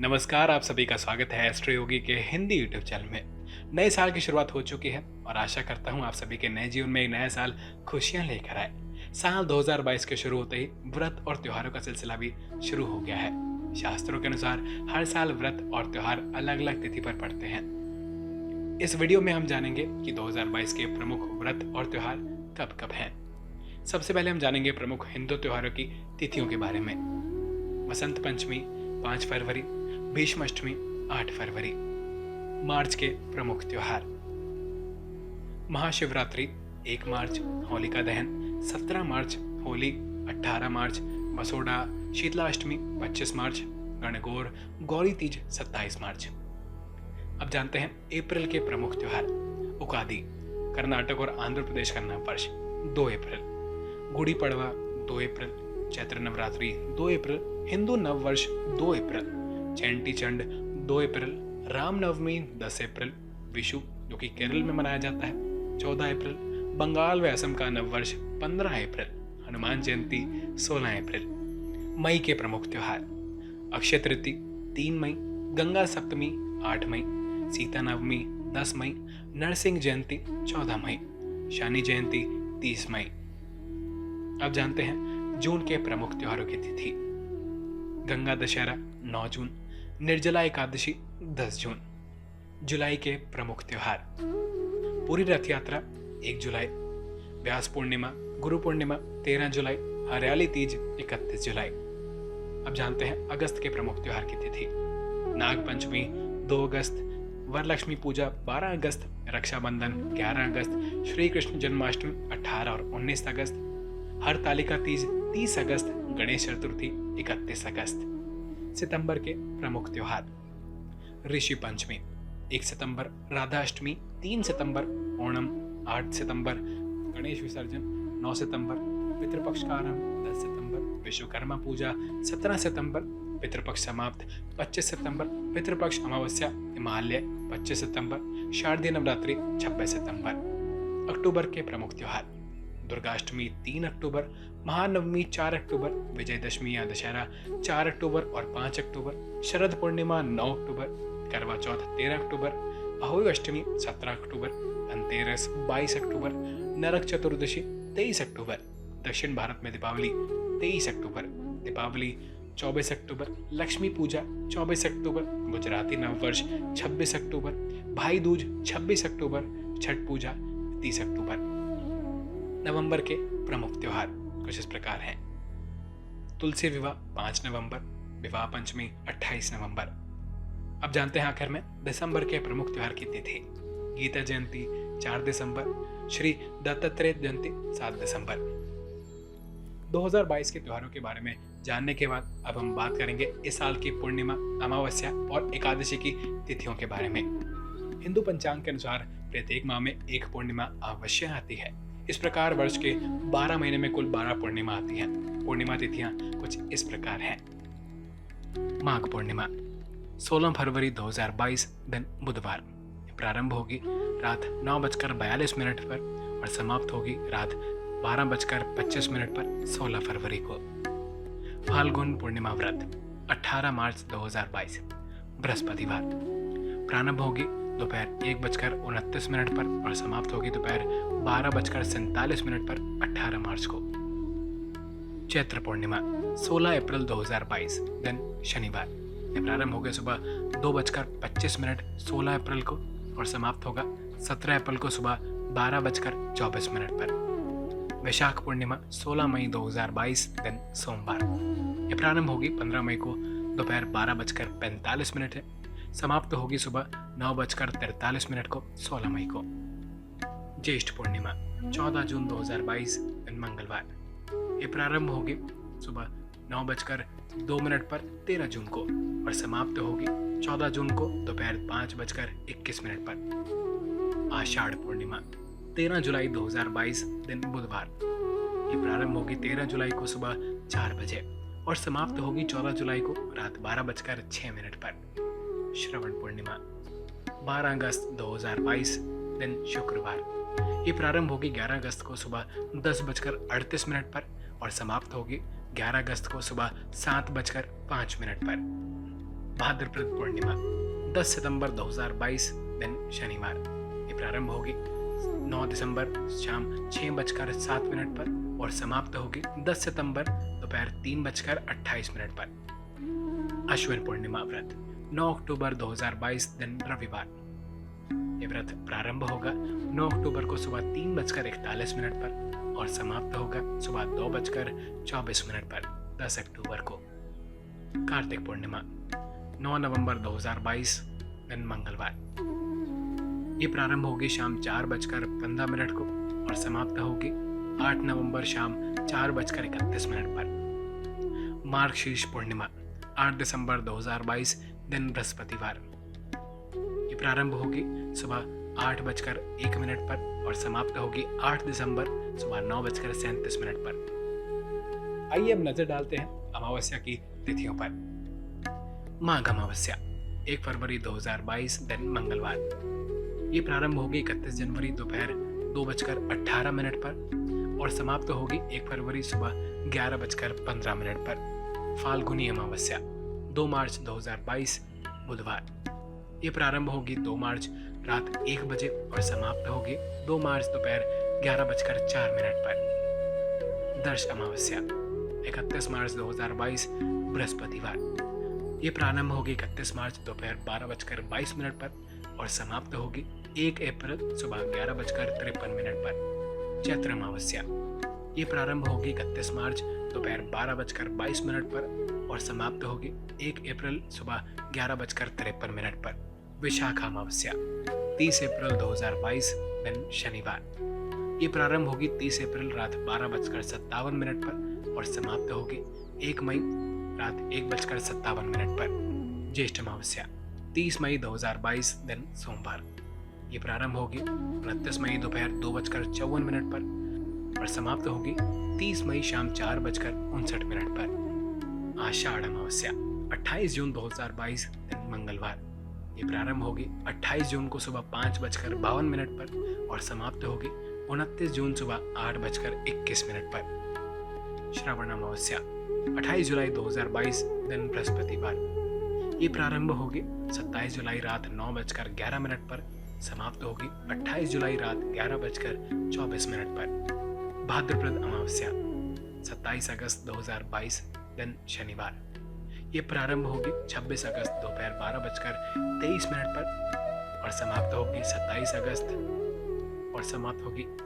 नमस्कार, आप सभी का स्वागत है एस्ट्रो योगी के हिंदी यूट्यूब चैनल में। नए साल की शुरुआत हो चुकी है और आशा करता हूँ आप सभी के नए जीवन में एक नया साल खुशियां लेकर आए। साल 2022 के शुरू होते ही व्रत और त्योहारों का सिलसिला भी शुरू हो गया है। शास्त्रों के अनुसार हर साल व्रत और त्योहार अलग अलग तिथि पर पड़ते हैं। इस वीडियो में हम जानेंगे कि 2022 के प्रमुख व्रत और त्योहार कब कब हैं। सबसे पहले हम जानेंगे प्रमुख हिंदू त्योहारों की तिथियों के बारे में। वसंत पंचमी 5 फरवरी, भीष्माष्टमी 8 फरवरी। मार्च के प्रमुख त्योहार: महाशिवरात्रि 1 मार्च, होलिका दहन 17 मार्च, होली 18 मार्च, मसोड़ा शीतलाष्टमी 25 मार्च, गणगौर गौरी तीज 27 मार्च। अब जानते हैं अप्रैल के प्रमुख त्योहार। उगादि कर्नाटक और आंध्र प्रदेश का नववर्ष 2 अप्रैल, गुड़ी पड़वा 2 अप्रैल, चैत्र नवरात्रि 2 अप्रैल, हिंदू नववर्ष 2 अप्रैल, चेंटी चंड 2 अप्रैल, रामनवमी 10 अप्रैल, विशु जो कि केरल में मनाया जाता है 14 अप्रैल, बंगाल व असम का नववर्ष 15 अप्रैल, हनुमान जयंती 16 अप्रैल। मई के प्रमुख त्योहार: अक्षय तृतीय 3 मई, गंगा सप्तमी 8 मई, सीता नवमी 10 मई, नरसिंह जयंती 14 मई, शनि जयंती 30 मई। अब जानते हैं जून के प्रमुख त्योहारों की तिथि। गंगा दशहरा 9 जून, निर्जला एकादशी 10 जून। जुलाई के प्रमुख त्योहार: पूरी रथ यात्रा 1 जुलाई, व्यास पूर्णिमा, गुरु पूर्णिमा 13 जुलाई, हरियाली तीज 31 जुलाई। अब जानते हैं अगस्त के प्रमुख त्योहार की तिथि। नाग पंचमी 2 अगस्त, वरलक्ष्मी पूजा 12 अगस्त, रक्षाबंधन 11 अगस्त, श्री कृष्ण जन्माष्टमी 18 और 19 अगस्त, हरतालिका तीज 30 अगस्त, गणेश चतुर्थी 31 अगस्त। सितंबर के प्रमुख त्योहार: ऋषि पंचमी 1 सितंबर, राधाष्टमी 3 सितंबर, ओणम 8 सितंबर, गणेश विसर्जन 9 सितंबर, पितृपक्ष का आरंभ 10 सितंबर, विश्वकर्मा पूजा 17 सितंबर, पितृपक्ष समाप्त 25 सितंबर, पितृपक्ष अमावस्या हिमालय 25 सितंबर, शारदीय नवरात्रि 26 सितंबर। अक्टूबर के प्रमुख त्योहार: दुर्गाष्टमी 3 अक्टूबर, महानवमी 4 अक्टूबर, विजयदशमी या दशहरा 4 अक्टूबर और 5 अक्टूबर, शरद पूर्णिमा 9 अक्टूबर, करवा चौथ 13 अक्टूबर, अहोई अष्टमी 17 अक्टूबर, धनतेरस 22 अक्टूबर, नरक चतुर्दशी 23 अक्टूबर, दक्षिण भारत में दीपावली 23 अक्टूबर, दीपावली 24 अक्टूबर, लक्ष्मी पूजा 24 अक्टूबर, गुजराती नववर्ष 26 अक्टूबर, भाई दूज 26 अक्टूबर, छठ पूजा 30 अक्टूबर। नवंबर के प्रमुख त्योहार कुछ इस प्रकार हैं। तुलसी विवाह 5 नवंबर, विवाह पंचमी 28 नवंबर। अब जानते हैं आखिर में दिसंबर के प्रमुख त्योहार की तिथि। गीता जयंती 4 दिसंबर, श्री दत्तात्रेय जयंती 7 दिसंबर। 2022 के त्योहारों के बारे में जानने के बाद अब हम बात करेंगे इस साल की पूर्णिमा, अमावस्या और एकादशी की तिथियों के बारे में। हिंदू पंचांग के अनुसार प्रत्येक माह में एक पूर्णिमा अवश्य आती है। इस प्रकार वर्ष के 12 महीने में कुल 12 पूर्णिमा आती हैं। पूर्णिमा तिथियां कुछ इस प्रकार हैं। माघ पूर्णिमा 16 फरवरी 2022 दिन बुधवार, प्रारंभ होगी रात 9:42 पर और समाप्त होगी रात 12:25 पर 16 फरवरी को। फाल्गुन पूर्णिमा व्रत 18 मार्च 2022 बृहस्पतिवार, प्रारंभ होगी दोपहर 1:29 पर और समाप्त होगी दोपहर 12:47 पर 18 मार्च को। चैत्र पूर्णिमा 16 अप्रैल 2022 दिन शनिवार, यह प्रारंभ होगा सुबह 2:25 16 अप्रैल को और समाप्त होगा 17 अप्रैल को सुबह 12:24 पर। वैशाख पूर्णिमा 16 मई 2022 दिन सोमवार, यह प्रारंभ होगी 15 मई को दोपहर 12:45 है, समाप्त होगी सुबह 9:43 को 16 मई को। ज्येष्ठ पूर्णिमा 14 जून 2022 दिन मंगलवार, ये प्रारंभ होगी सुबह 9:02 पर 13 जून को और समाप्त होगी 14 जून को दोपहर 5:21 पर। आषाढ़ पूर्णिमा 13 जुलाई 2022 दिन बुधवार, ये प्रारंभ होगी 13 जुलाई को सुबह 4 बजे और समाप्त होगी 14 जुलाई को रात 12:06 पर। श्रवण पूर्णिमा 12 अगस्त 2022 दिन शुक्रवार, ये प्रारंभ होगी 11 अगस्त को सुबह 10:38 पर और समाप्त होगी 11 अगस्त को सुबह 7:05 पर। भाद्रपद पूर्णिमा 10 सितंबर 2022 दिन शनिवार। ये प्रारंभ होगी 9 दिसंबर शाम 6:07 पर और समाप्त होगी 10 सितंबर दोपहर 3:28 पर। अश्विन पूर्णिमा व्रत 9 अक्टूबर 2022 दिन रविवार। ये व्रत प्रारंभ होगा 9 अक्टूबर को सुबह 3:41 पर और समाप्त होगा सुबह 2:24 पर 10 अक्टूबर को। कार्तिक पूर्णिमा 9 नवंबर 2022 दिन मंगलवार। ये प्रारंभ होगी शाम 4:15 को और समाप्त होगी 8 नवंबर शाम 4:31 पर। मार्गशीर्ष पूर्णिमा 8 दिसंबर 2022 दिन बृहस्पतिवार। ये प्रारंभ होगी सुबह 8:01 पर और समाप्त होगी 8 दिसंबर सुबह 9:37 पर। आइए अब नजर डालते हैं अमावस्या की तिथियों पर। माघ अमावस्या 1 फरवरी 2022 दिन मंगलवार। ये प्रारंभ होगी 31 जनवरी दोपहर 2:18 पर और समाप्त होगी 1 फरवरी सुबह 11:15 पर। फाल्गुनी अमावस्या 2 मार्च 2022 बुधवार। ये प्रारंभ होगी 2 मार्च रात 1 बजे और समाप्त होगी 2 मार्च दोपहर 11:04 पर। दर्श अमावस्या 31 मार्च 2022 बृहस्पतिवार। ये प्रारंभ होगी 31 मार्च दोपहर 12:22 पर और समाप्त होगी 1 अप्रैल सुबह 11:53 पर। चैत्र अमावस्या ये प्रारंभ होगी 31 मार्च दोपहर 12:22 पर और समाप्त होगी 1 अप्रैल सुबह 11:53 पर। विशाखा अमावस्या 30 अप्रैल 2022 दिन शनिवार। ये प्रारंभ होगी 30 अप्रैल रात 12:57 पर और समाप्त होगी 1 मई रात 1:57 पर। ज्येष्ठ अमावस्या 30 मई 2022 दिन सोमवार। ये प्रारंभ होगी 29 मई दोपहर 2:54 पर और समाप्त होगी 30 मई शाम 4:59 पर। आषाढ़ अमावस्या 28 जून 2022 दिन मंगलवार। ये प्रारंभ होगी 28 जून को सुबह 5:52 पर और समाप्त होगी 29 जून सुबह 8:21 पर। श्रावण अमावस्या 28 जुलाई 2022 दिन बृहस्पतिवार। ये प्रारंभ होगी 27 जुलाई रात 9:11 पर, समाप्त होगी 28 जुलाई रात 11:24 पर। भाद्रपद अमावस्या 27 अगस्त 2022 दिन शनिवार। ये प्रारंभ होगी 26 अगस्त दोपहर 12:23 पर और समाप्त होगी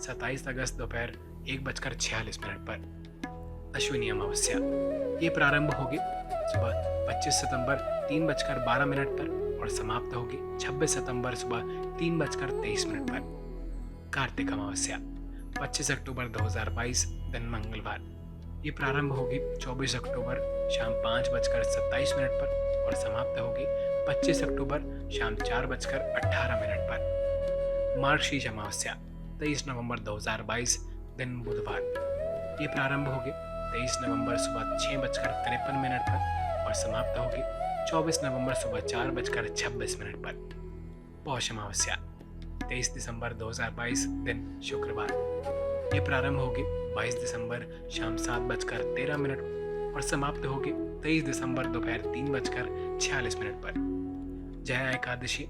27 अगस्त दोपहर 1:46 पर। अश्विनी अमावस्या ये प्रारंभ होगी सुबह 25 सितंबर 3:12 पर और समाप्त होगी 26 सितंबर सुबह 3:23 पर। कार्तिक अमावस्या 25 अक्टूबर 2022 दिन मंगलवार। ये प्रारंभ होगी 24 अक्टूबर शाम 5:27 पर और समाप्त होगी 25 अक्टूबर शाम 4:18 पर। मार्गशीर्ष अमावस्या 23 नवंबर 2022 दिन बुधवार। ये प्रारंभ होगी 23 नवंबर सुबह 6:53 पर और समाप्त होगी 24 नवंबर सुबह 4:26 पर। पौष अमावस्या 23 दिसंबर 2022 दिन शुक्रवार। ये प्रारंभ होगी 22 दिसंबर शाम 7:13 और समाप्त होगी 23 दिसंबर दोपहर 3:46 पर। जया एकादशी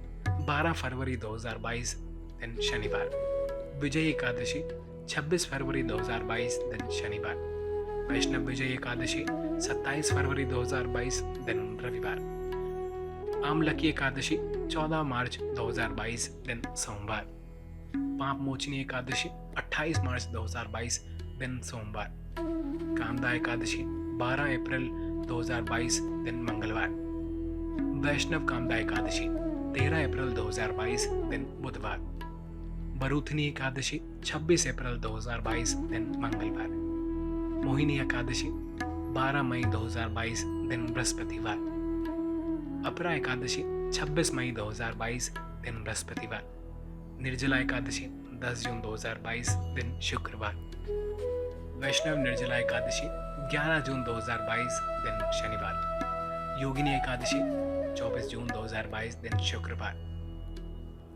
12 फरवरी 2022 दिन शनिवार। विजय एकादशी 26 फरवरी 2022 दिन शनिवार। वैष्णव विजय एकादशी 27 फरवरी 2022 दिन रविवार। आमलकी एकादशी 14 मार्च 2022 दिन सोमवार। पाप मोचनी एकादशी 28 मार्च 2022 दिन सोमवार। कामदा एकादशी 12 अप्रैल 2022 दिन मंगलवार। वैष्णव कामदा एकादशी 13 अप्रैल 2022 दिन बुधवार। बरूथनी एकादशी 26 अप्रैल 2022 दिन मंगलवार। मोहिनी एकादशी 12 मई 2022 दिन बृहस्पतिवार। अपरा एकादशी 26 मई 2022 दिन बृहस्पतिवार। निर्जला एकादशी 10 जून 2022 दिन शुक्रवार। वैष्णव निर्जला एकादशी 11 जून 2022 दिन शनिवार। योगिनी एकादशी 24 जून 2022 दिन शुक्रवार।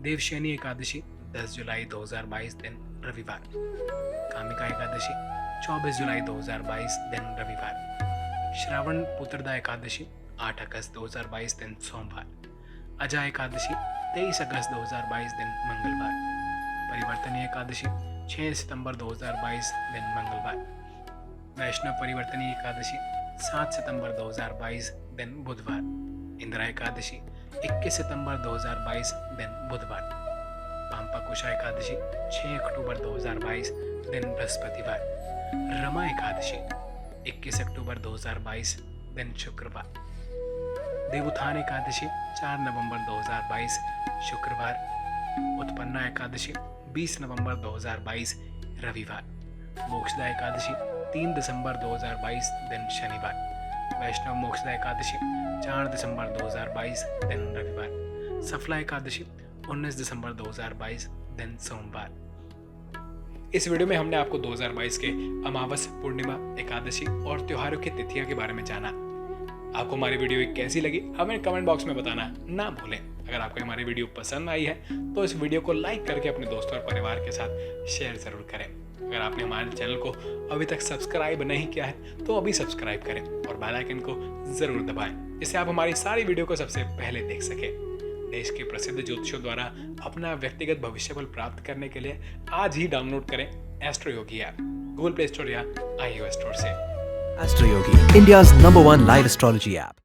देवशयनी एकादशी 10 जुलाई 2022 दिन रविवार। कामिका एकादशी 24 जुलाई 2022 दिन रविवार। श्रावण पुत्रदा एकादशी 8 अगस्त 2022 दिन सोमवार। अजा एकादशी 23 अगस्त 2022 दिन मंगलवार। परिवर्तनीय एकादशी 6 सितंबर 2022 दिन मंगलवार। वैष्णव परिवर्तनीय एकादशी 7 सितंबर 2022 दिन बुधवार। इंदिरा एकादशी 21 सितंबर 2022 दिन बुधवार। पांपाकुशा एकादशी 6 अक्टूबर 2022 दिन बृहस्पतिवार। रमा एकादशी 21 अक्टूबर 2022 दिन शुक्रवार। देवोत्थान एकादशी 4 नवंबर 2022 शुक्रवार। उत्पन्ना एकादशी 20 नवंबर 2022 रविवार। मोक्षदा एकादशी 3 दिसंबर 2022 दिन शनिवार। वैष्णव मोक्षदा एकादशी 4 दिसंबर 2022 दिन रविवार। सफला एकादशी 19 दिसंबर 2022 दिन सोमवार। इस वीडियो में हमने आपको 2022 के अमावस, पूर्णिमा, एकादशी और त्योहारों की तिथियों के बारे में जाना। आपको हमारी वीडियो कैसी लगी हमें कमेंट बॉक्स में बताना ना भूलें। अगर आपको हमारी वीडियो पसंद आई है तो इस वीडियो को लाइक करके अपने दोस्तों और परिवार के साथ शेयर जरूर करें। अगर आपने हमारे चैनल को अभी तक सब्सक्राइब नहीं किया है तो अभी सब्सक्राइब करें और बेल आइकन को जरूर दबाएं, जिससे आप हमारी सारी वीडियो को सबसे पहले देख सकें। देश के प्रसिद्ध ज्योतिषियों द्वारा अपना व्यक्तिगत भविष्यफल प्राप्त करने के लिए आज ही डाउनलोड करें एस्ट्रो योगी ऐप गूगल प्ले स्टोर या iOS स्टोर से। Astro Yogi, India's #1 live astrology app.